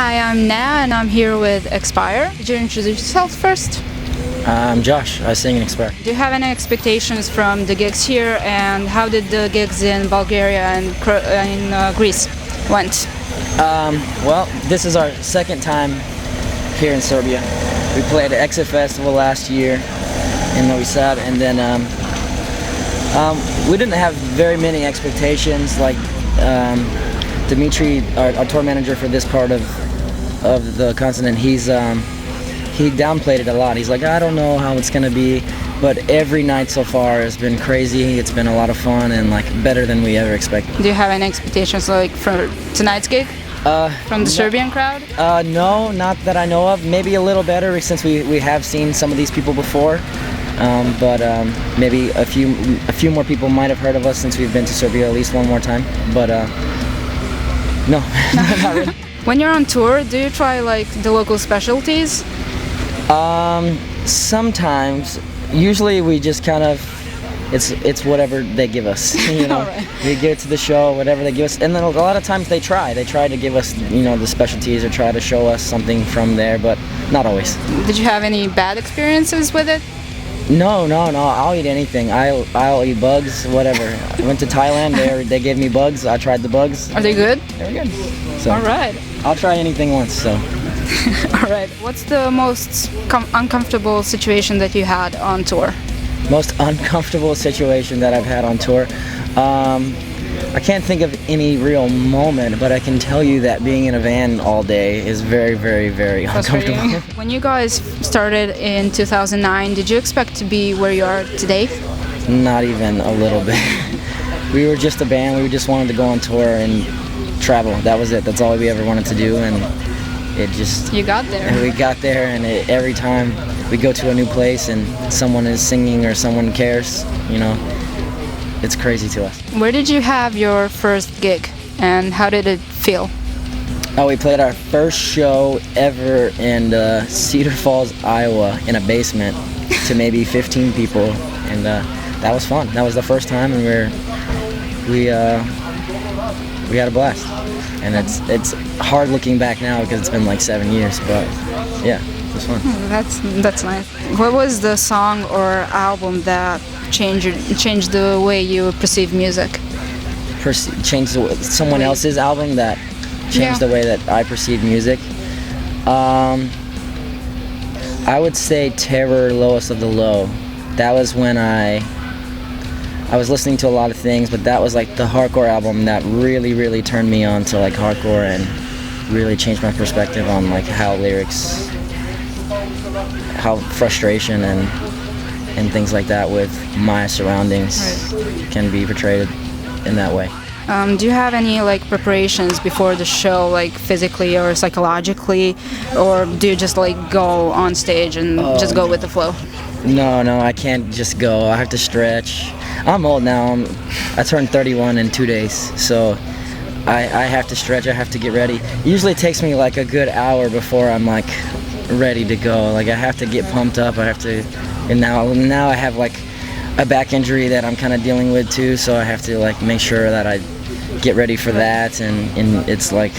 Hi, I'm Na and I'm here with Expire. Could you introduce yourself first? I'm Josh. I sing in Expire. Do you have any expectations from the gigs here, and how did the gigs in Bulgaria and Greece went? Well, this is our second time here in Serbia. We played at Exit Festival last year in Novi Sad, and then we didn't have very many expectations. Like Dimitri, our tour manager for this part of the continent, he downplayed it a lot. He's like, I don't know how it's gonna be, but every night so far has been crazy. It's been a lot of fun and like better than we ever expected. Do you have any expectations like for tonight's gig? From the Serbian crowd? No, not that I know of. Maybe a little better since we have seen some of these people before. But maybe a few more people might have heard of us since we've been to Serbia at least one more time. But no, not really. When you're on tour, do you try like the local specialties? Sometimes. Usually we just kind of, it's whatever they give us, you know. Right. We get to the show, whatever they give us, and then a lot of times they try to give us, you know, the specialties or try to show us something from there, but not always. Did you have any bad experiences with it? No, I'll eat anything. I'll eat bugs, whatever. I went to Thailand, they gave me bugs, I tried the bugs. Are they good? They're good. So, all right. I'll try anything once, so. All right. What's the most uncomfortable situation that you had on tour? Most uncomfortable situation that I've had on tour? I can't think of any real moment, but I can tell you that being in a van all day is very, very, very uncomfortable. When you guys started in 2009, did you expect to be where you are today? Not even a little bit. We were just a band. We just wanted to go on tour and travel. That was it. That's all we ever wanted to do, and it just... You got there. We got there, and every time we go to a new place and someone is singing or someone cares, you know, it's crazy to us. Where did you have your first gig, and how did it feel? Oh, we played our first show ever in Cedar Falls, Iowa, in a basement to maybe 15 people, and that was fun. That was the first time, and we had a blast. And it's hard looking back now because it's been like 7 years, but yeah, it was fun. That's nice. What was the song or album that changed the way you perceive music? Changed someone else's album that changed the way that I perceive music? I would say Terror, Lowest of the Low. That was when I was listening to a lot of things, but that was like the hardcore album that really, really turned me on to like hardcore and really changed my perspective on like how lyrics, how frustration and things like that with my surroundings can be portrayed in that way. Do you have any like preparations before the show, like physically or psychologically, or do you just like go on stage and just go with the flow? No, I can't just go. I have to stretch. I'm old now. I turned 31 in 2 days, so I have to stretch. I have to get ready. Usually it takes me like a good hour before I'm like ready to go. Like I have to get pumped up. I have to, and now I have like a back injury that I'm kind of dealing with too, so I have to like make sure that I get ready for that, and it's like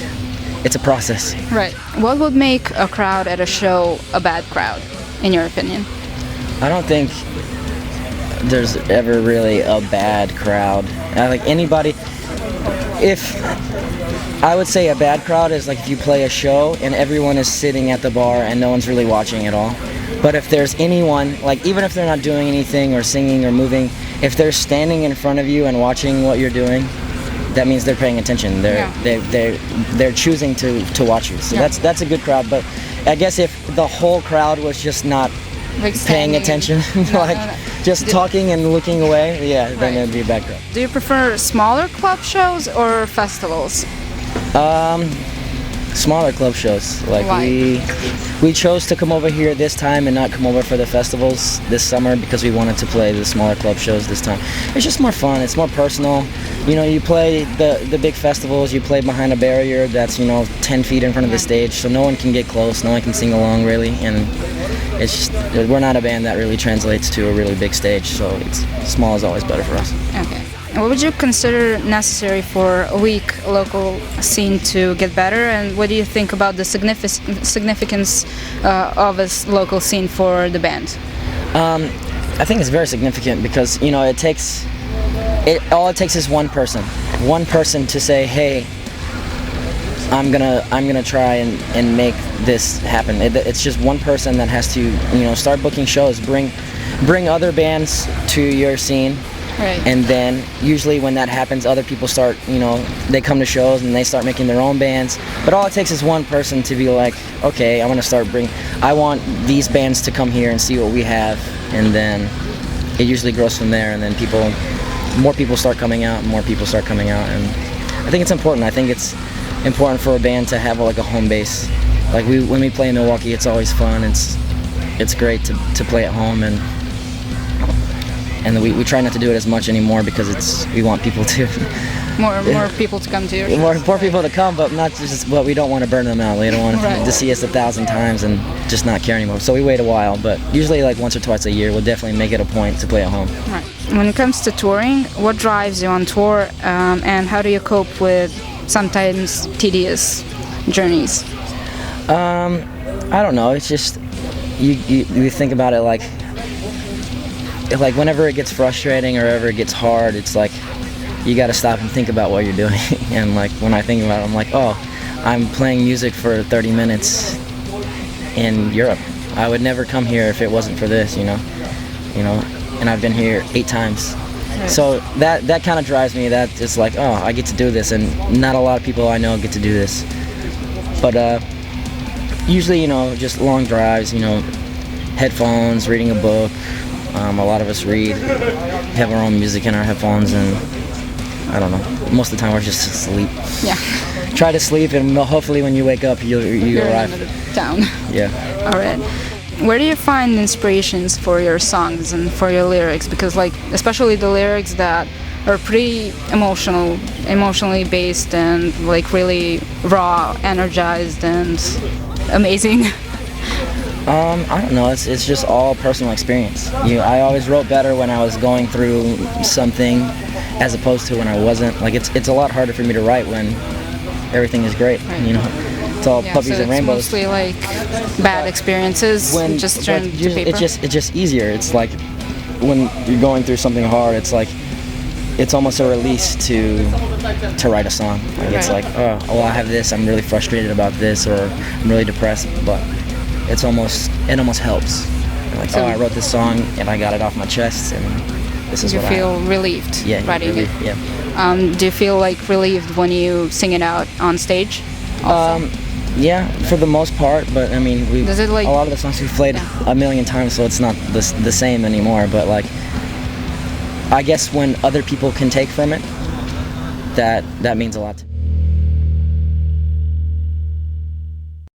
it's a process. Right. What would make a crowd at a show a bad crowd, in your opinion? I don't think there's ever really a bad crowd. Like anybody, if I would say a bad crowd is like if you play a show and everyone is sitting at the bar and no one's really watching at all. But if there's anyone, like even if they're not doing anything or singing or moving, if they're standing in front of you and watching what you're doing, that means they're paying attention. They're choosing to watch you. So that's a good crowd. But I guess if the whole crowd was just not like paying attention, just talking and looking away, then it'd be a bad crowd. Do you prefer smaller club shows or festivals? Smaller club shows. Like we chose to come over here this time and not come over for the festivals this summer because we wanted to play the smaller club shows this time. It's just more fun. It's more personal. You know, you play the big festivals, you play behind a barrier that's, you know, 10 feet in front of the stage, so no one can get close, no one can sing along really, and it's just, we're not a band that really translates to a really big stage, so small is always better for us. Okay. What would you consider necessary for a weak local scene to get better, and what do you think about the significance of a local scene for the band? I think it's very significant because all it takes is one person to say, hey, I'm gonna try and make this happen. It's just one person that has to start booking shows, bring other bands to your scene. Right. And then usually when that happens, other people start, they come to shows and they start making their own bands. But all it takes is one person to be like, okay, I want these bands to come here and see what we have. And then it usually grows from there. And then more people start coming out, and more people start coming out. And I think it's important. I think it's important for a band to have like a home base. Like when we play in Milwaukee, it's always fun. It's great to play at home, and we try not to do it as much anymore because we want people to more people to come to your shows. More people to come, but we don't want to burn them out. We don't want to see us 1,000 times and just not care anymore. So we wait a while, but usually like once or twice a year, we'll definitely make it a point to play at home. Right. When it comes to touring, what drives you on tour, and how do you cope with sometimes tedious journeys? I don't know. It's just you think about it like whenever it gets frustrating or ever it gets hard, it's like you got to stop and think about what you're doing. And like when I think about it, I'm like, oh, I'm playing music for 30 minutes in Europe. I would never come here if it wasn't for this, and I've been here 8 times. Right. So that kind of drives me. That it's like, oh, I get to do this, and not a lot of people I know get to do this. But usually, just long drives, headphones, reading a book. A lot of us read, have our own music in our headphones, and I don't know. Most of the time we're just asleep. Yeah. Try to sleep, and hopefully when you wake up, you arrive. In another town. Yeah. All right. Where do you find inspirations for your songs and for your lyrics? Because especially the lyrics that are pretty emotionally based and really raw, energized, and amazing. I don't know. It's just all personal experience. I always wrote better when I was going through something, as opposed to when I wasn't. It's a lot harder for me to write when everything is great. Right. It's all puppies and rainbows. It's mostly bad experiences. Just turn to paper. It's just easier. It's like when you're going through something hard. It's like it's almost a release to write a song. It's like, oh, well, I have this. I'm really frustrated about this, or I'm really depressed, but it almost helps. So, I wrote this song and I got it off my chest, and this is what I feel relieved writing it. Yeah. Do you feel relieved when you sing it out on stage? Yeah, for the most part, but I mean, a lot of the songs we've played a million times, so it's not the same anymore. But I guess when other people can take from it, that means a lot to me.